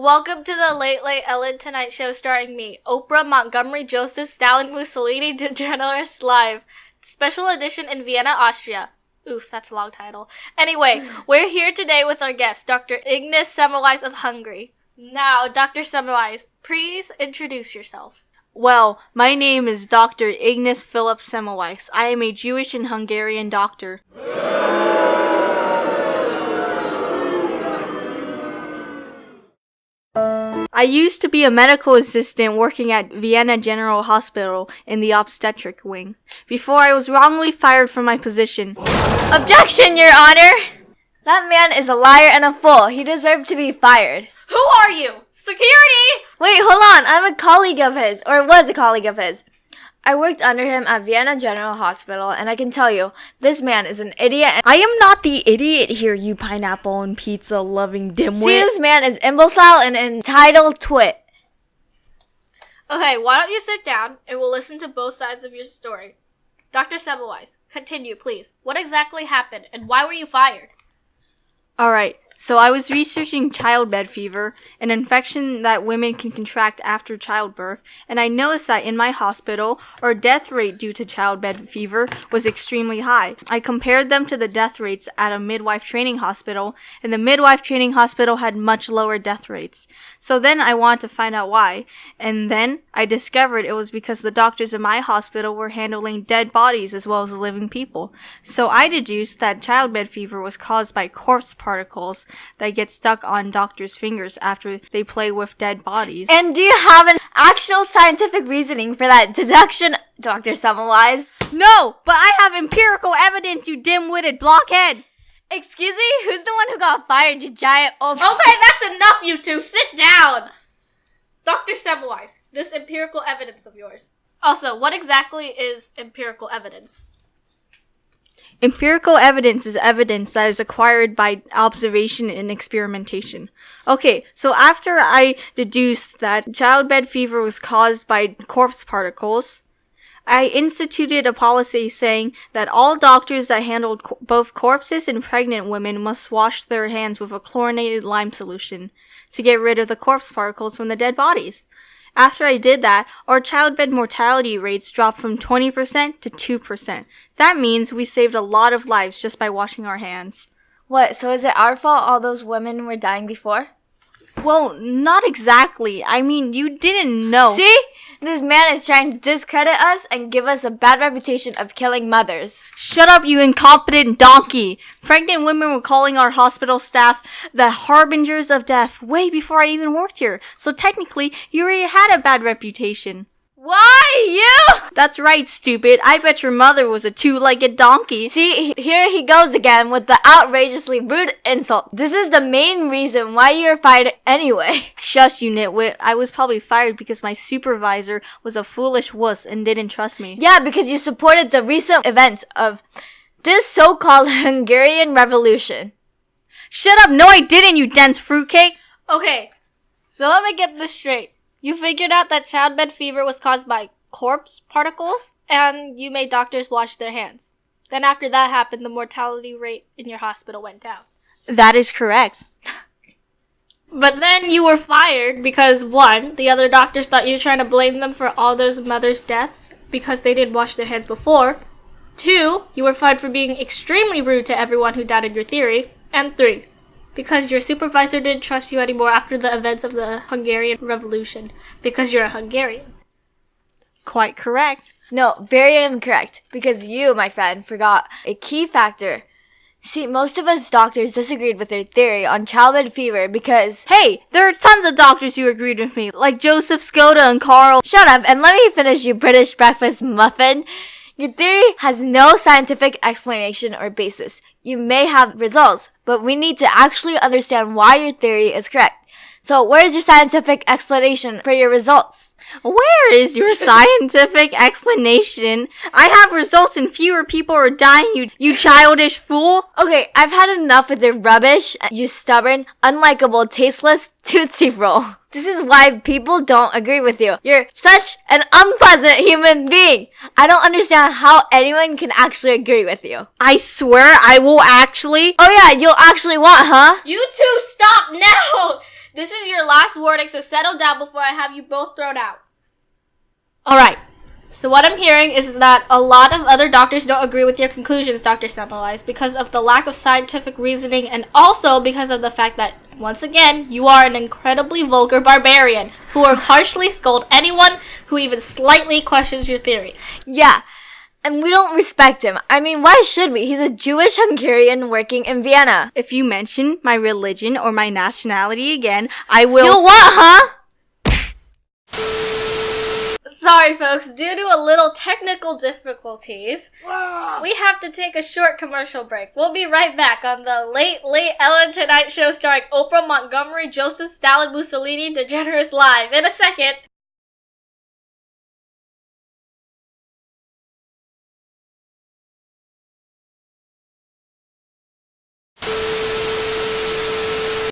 welcome to the Late Late Ellen Tonight Show starring me, Oprah, Montgomery, Joseph, Stalin, Mussolini, DeGeneres Live. Special edition in Vienna, Austria. Oof, that's a long title. Anyway, we're here today with our guest, Dr. Ignace Semmelweis of Hungary. Now, Dr. Semmelweis, please introduce yourself. Well, my name is Dr. Ignace Philip Semmelweis. I am a Jewish and Hungarian doctor. I used to be a medical assistant working at Vienna General Hospital in the obstetric wing, before I was wrongly fired from my position. Objection, Your Honor! That man is a liar and a fool. He deserved to be fired. Who are you? Security! Wait, hold on. I'm a colleague of his, or was a colleague of his. I worked under him at Vienna General Hospital, and I can tell you, this man is an idiot. I am not the idiot here, you pineapple and pizza loving dimwit. See, this man is imbecile and entitled twit. Okay, why don't you sit down and we'll listen to both sides of your story. Dr. Semmelweis, continue, please. What exactly happened, and why were you fired? Alright, so I was researching childbed fever, an infection that women can contract after childbirth, and I noticed that in my hospital, our death rate due to childbed fever was extremely high. I compared them to the death rates at a midwife training hospital, and the midwife training hospital had much lower death rates. So then I wanted to find out why, and then I discovered it was because the doctors in my hospital were handling dead bodies as well as living people. So I deduced that childbed fever was caused by corpse particles that get stuck on doctors' fingers after they play with dead bodies. And do you have an actual scientific reasoning for that deduction, Dr. Semmelweis? No, but I have empirical evidence, you dim-witted blockhead! Excuse me? Who's the one who got fired, you giant old... Okay, that's enough, you two! Sit down! Dr. Semmelweis, this empirical evidence of yours. Also, what exactly is empirical evidence? Empirical evidence is evidence that is acquired by observation and experimentation. Okay, so after I deduced that childbed fever was caused by corpse particles, I instituted a policy saying that all doctors that handled both corpses and pregnant women must wash their hands with a chlorinated lime solution to get rid of the corpse particles from the dead bodies. After I did that, our childbed mortality rates dropped from 20% to 2%. That means we saved a lot of lives just by washing our hands. What, so is it our fault all those women were dying before? Well, not exactly. I mean, you didn't know. See? This man is trying to discredit us and give us a bad reputation of killing mothers. Shut up, you incompetent donkey! Pregnant women were calling our hospital staff the harbingers of death way before I even worked here. So technically, you already had a bad reputation. Why, you? That's right, stupid. I bet your mother was a two-legged donkey. See, here he goes again with the outrageously rude insult. This is the main reason why you're fired anyway. Shush, you nitwit. I was probably fired because my supervisor was a foolish wuss and didn't trust me. Yeah, because you supported the recent events of this so-called Hungarian Revolution. Shut up! No, I didn't, you dense fruitcake! Okay, so let me get this straight. You figured out that childbed fever was caused by corpse particles, and you made doctors wash their hands. Then after that happened, the mortality rate in your hospital went down. That is correct. But then you were fired because, one, the other doctors thought you were trying to blame them for all those mothers' deaths because they didn't wash their hands before. Two, you were fired for being extremely rude to everyone who doubted your theory. And three, because your supervisor didn't trust you anymore after the events of the Hungarian Revolution, because you're a Hungarian. Quite correct. No, very incorrect, because you, my friend, forgot a key factor. See, most of us doctors disagreed with your theory on childbed fever because... Hey, there are tons of doctors who agreed with me, like Joseph, Skoda, and Carl. Shut up and let me finish, you British breakfast muffin. Your theory has no scientific explanation or basis. You may have results, but we need to actually understand why your theory is correct. So where's your scientific explanation for your results? Where is your scientific explanation? I have results and fewer people are dying, you childish fool. Okay, I've had enough with your rubbish, you stubborn, unlikable, tasteless Tootsie Roll. This is why people don't agree with you. You're such an unpleasant human being. I don't understand how anyone can actually agree with you. I swear I will actually... Oh yeah, you'll actually what, huh? You two stop now! This is your last warning, so settle down before I have you both thrown out. Alright. So what I'm hearing is that a lot of other doctors don't agree with your conclusions, Dr. Semmelweis, because of the lack of scientific reasoning and also because of the fact that, once again, you are an incredibly vulgar barbarian who will harshly scold anyone who even slightly questions your theory. Yeah, and we don't respect him. I mean, why should we? He's a Jewish Hungarian working in Vienna. If you mention my religion or my nationality again, I will... You what, huh? Sorry, folks. Due to a little technical difficulties, we have to take a short commercial break. We'll be right back on the Late Ellen Tonight Show starring Oprah, Montgomery, Joseph, Stalin, Mussolini, DeGeneres Live in a second.